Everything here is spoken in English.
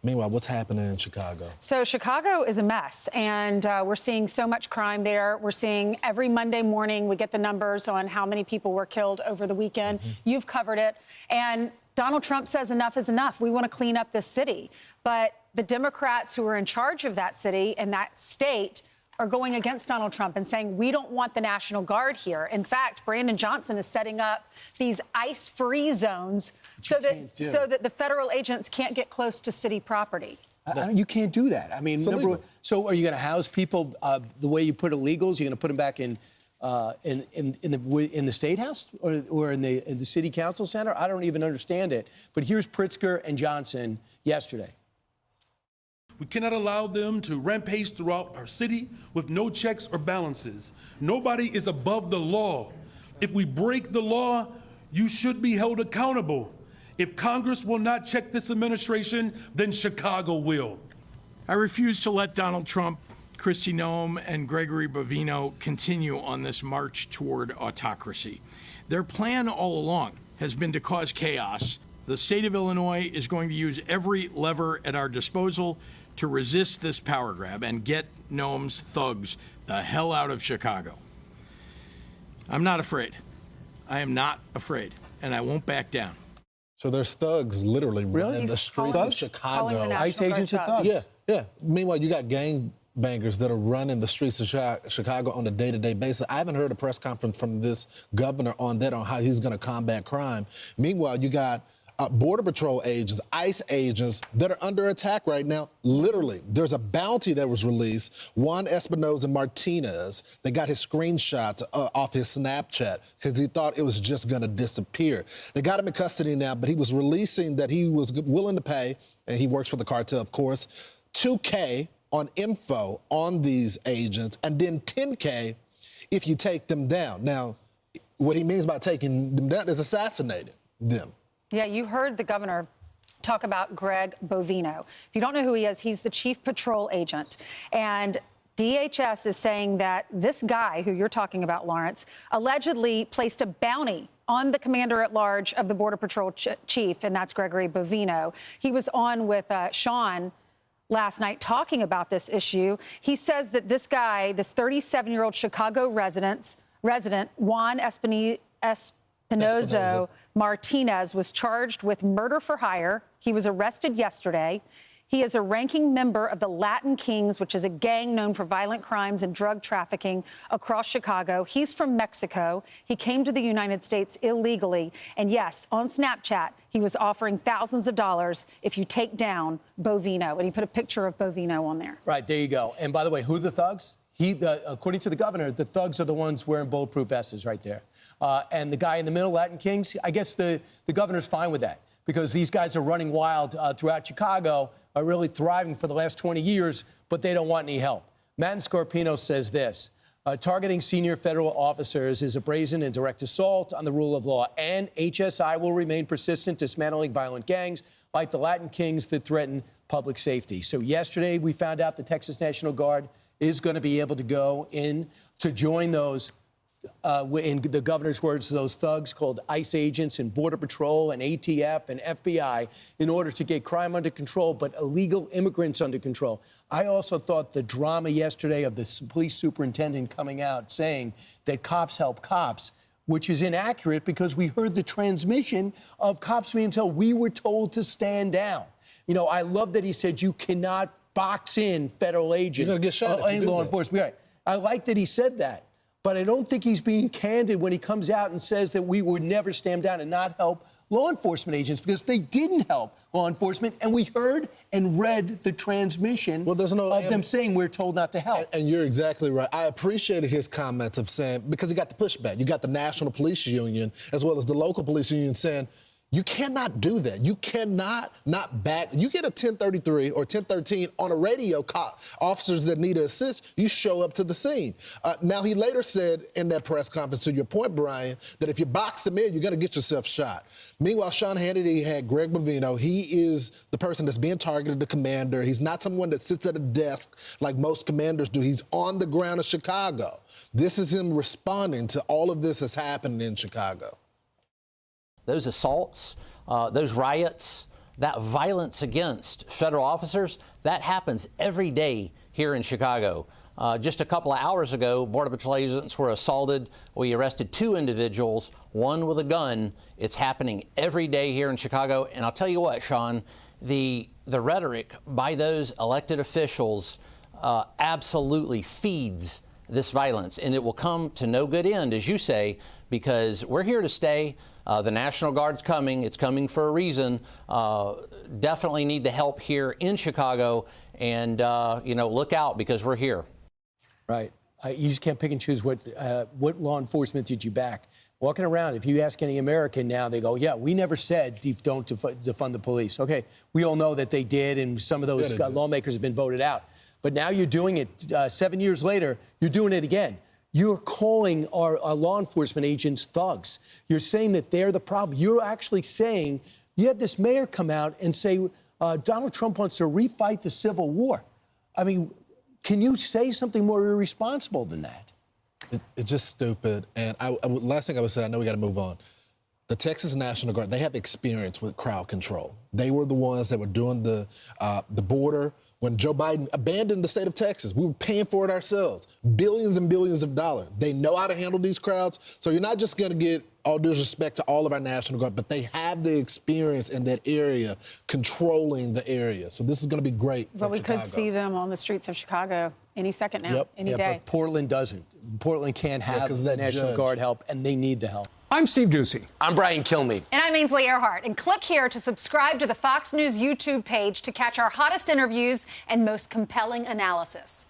Meanwhile, what's happening in Chicago? So Chicago is a mess, and we're seeing so much crime there. We're seeing every Monday morning we get the numbers on how many people were killed over the weekend. You've covered it. And Donald Trump says enough is enough. We want to clean up this city. But the Democrats who are in charge of that city and that state are going against Donald Trump and saying, we don't want the National Guard here. In fact, Brandon Johnson is setting up these ICE-free zones so that the federal agents can't get close to city property. You can't do that. I mean, so are you going to house people the way you put illegals? You're going to put them back in the State House or in the City Council Center? I don't even understand it. But here's Pritzker and Johnson yesterday. We cannot allow them to rampage throughout our city with no checks or balances. Nobody is above the law. If we break the law, you should be held accountable. If Congress will not check this administration, then Chicago will. I refuse to let Donald Trump, Kristi Noem, and Gregory Bovino continue on this march toward autocracy. Their plan all along has been to cause chaos. The state of Illinois is going to use every lever at our disposal to resist this power grab and get Noem's thugs the hell out of Chicago. I'm not afraid. I am not afraid, and I won't back down. So there's thugs literally running the streets of Chicago. ICE agents are thugs. Yeah. Meanwhile, you got gangbangers that are running the streets of Chicago on a day-to-day basis. I haven't heard a press conference from this governor on how he's going to combat crime. Meanwhile, you got Border Patrol agents, ICE agents that are under attack right now. Literally, there's a bounty that was released. Juan Espinoza Martinez, they got his screenshots off his Snapchat because he thought it was just going to disappear. They got him in custody now, but he was releasing that he was willing to pay, and he works for the cartel, of course, $2K on info on these agents, and then $10K if you take them down. Now, what he means by taking them down is assassinating them. Yeah, you heard the governor talk about Greg Bovino. If you don't know who he is, he's the chief patrol agent. And DHS is saying that this guy who you're talking about, Lawrence, allegedly placed a bounty on the commander-at-large of the Border Patrol chief, and that's Gregory Bovino. He was on with Sean last night talking about this issue. He says that this guy, this 37-year-old Chicago resident, Juan Espinoza Martinez, was charged with murder for hire. He was arrested yesterday. He is a ranking member of the Latin Kings, which is a gang known for violent crimes and drug trafficking across Chicago. He's from Mexico. He came to the United States illegally. And yes, on Snapchat, he was offering thousands of dollars if you take down Bovino. And he put a picture of Bovino on there. Right, there you go. And by the way, who are the thugs? According to the governor, the thugs are the ones wearing bulletproof vests right there. And the guy in the middle, Latin Kings, I guess the governor's fine with that because these guys are running wild throughout Chicago, are really thriving for the last 20 years, but they don't want any help. Matt Scarpino says this, targeting senior federal officers is a brazen and direct assault on the rule of law, and HSI will remain persistent, dismantling violent gangs like the Latin Kings that threaten public safety. So yesterday we found out the Texas National Guard is going to be able to go in to join those, in the governor's words, those thugs called ICE agents and Border Patrol and ATF and FBI in order to get crime under control, but illegal immigrants under control. I also thought the drama yesterday of the police superintendent coming out saying that cops help cops, which is inaccurate because we heard the transmission of cops being told we were told to stand down. You know, I love that he said you cannot box in federal agents. You're gonna get shot and law enforcement. Right. I like that he said that, but I don't think he's being candid when he comes out and says that we would never stand down and not help law enforcement agents because they didn't help law enforcement, and we heard and read the transmission of them saying we're told not to help. And you're exactly right. I appreciated his comments of saying, because he got the pushback. You got the National Police Union as well as the local police union saying, you cannot do that. You cannot not back. You get a 1033 or 1013 on a radio, officers that need to assist, you show up to the scene. Now, he later said in that press conference, to your point, Brian, that if you box him in, you're going to get yourself shot. Meanwhile, Sean Hannity had Greg Bovino. He is the person that's being targeted, the commander. He's not someone that sits at a desk like most commanders do. He's on the ground in Chicago. This is him responding to all of this that's happening in Chicago. Those assaults, those riots, that violence against federal officers, that happens every day here in Chicago. Just a couple of hours ago, Border Patrol agents were assaulted. We arrested 2 individuals, one with a gun. It's happening every day here in Chicago. And I'll tell you what, Sean, the rhetoric by those elected officials absolutely feeds this violence, and it will come to no good end, as you say, because we're here to stay. The National Guard's coming. It's coming for a reason. Definitely need the help here in Chicago, and look out, because we're here. Right. You just can't pick and choose what law enforcement did you back. Walking around, if you ask any American now, they go, yeah, we never said don't defund the police. Okay, we all know that they did, and some of those lawmakers have been voted out. But now you're doing it 7 years later, you're doing it again. You're calling our law enforcement agents thugs. You're saying that they're the problem. You're actually saying, you had this mayor come out and say Donald Trump wants to refight the Civil War. I mean, can you say something more irresponsible than that? It's just stupid. And last thing I would say, I know we got to move on. The Texas National Guard, they have experience with crowd control. They were the ones that were doing the border. When Joe Biden abandoned the state of Texas, we were paying for it ourselves, billions and billions of dollars. They know how to handle these crowds. So you're not just going to get all due respect to all of our National Guard, but they have the experience in that area, controlling the area. So this is going to be great for But we Chicago. could see them on the streets of Chicago any second now, any day. But Portland doesn't. Portland can't have the National judge. Guard help, and they need the help. I'm Steve Ducey. I'm Brian Kilmeade. And I'm Ainsley Earhart. And click here to subscribe to the Fox News YouTube page to catch our hottest interviews and most compelling analysis.